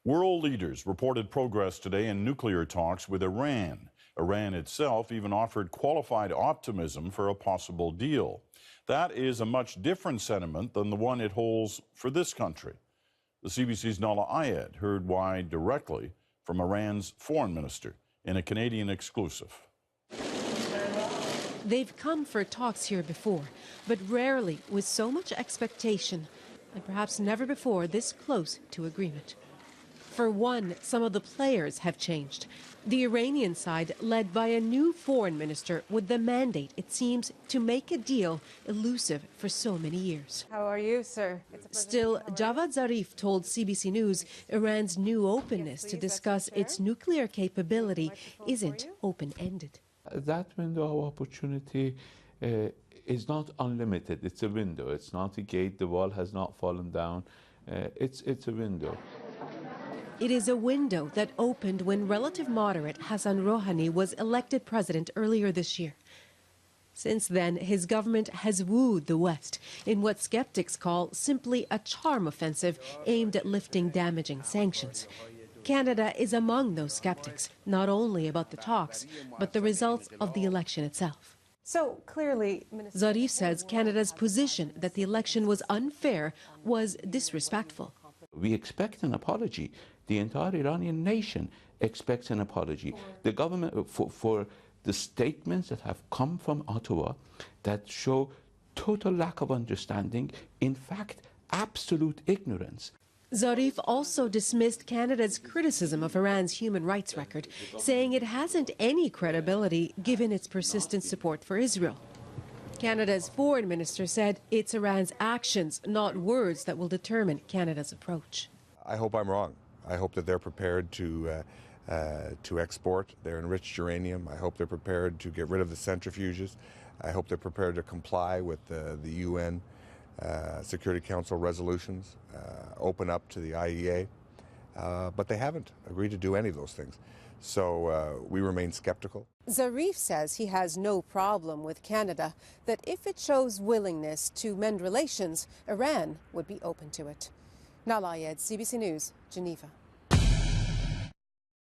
World leaders reported progress today in nuclear talks with Iran. Iran itself even offered qualified optimism for a possible deal. That is a much different sentiment than the one it holds for this country. The CBC's Nala Ayed heard why directly from Iran's foreign minister in a Canadian exclusive. They've come for talks here before, but rarely with so much expectation, and perhaps never before this close to agreement. For one, some of the players have changed. The Iranian side, led by a new foreign minister with the mandate, it seems, to make a deal elusive for so many years. How are you, sir? Still, Javad Zarif told CBC News Iran's new openness to discuss its nuclear capability isn't open-ended. That window of opportunity is not unlimited. It's a window. It's not a gate. The wall has not fallen down. It's a window. It is a window that opened when relative moderate Hassan Rouhani was elected president earlier this year. Since then, his government has wooed the West in what skeptics call simply a charm offensive aimed at lifting damaging sanctions. Canada is among those skeptics, not only about the talks, but the results of the election itself. So clearly, Zarif says Canada's position that the election was unfair was disrespectful. We expect an apology. The entire Iranian nation expects an apology. The government, for the statements that have come from Ottawa that show total lack of understanding, in fact, absolute ignorance. Zarif also dismissed Canada's criticism of Iran's human rights record, saying it hasn't any credibility given its persistent support for Israel. Canada's foreign minister said it's Iran's actions, not words, that will determine Canada's approach. I hope I'm wrong. I hope that they're prepared to export their enriched uranium. I hope they're prepared to get rid of the centrifuges. I hope they're prepared to comply with the UN Security Council resolutions, open up to the IEA. But they haven't agreed to do any of those things. So we remain skeptical. Zarif says he has no problem with Canada, that if it shows willingness to mend relations, Iran would be open to it. Nala Ayed, CBC News, Geneva.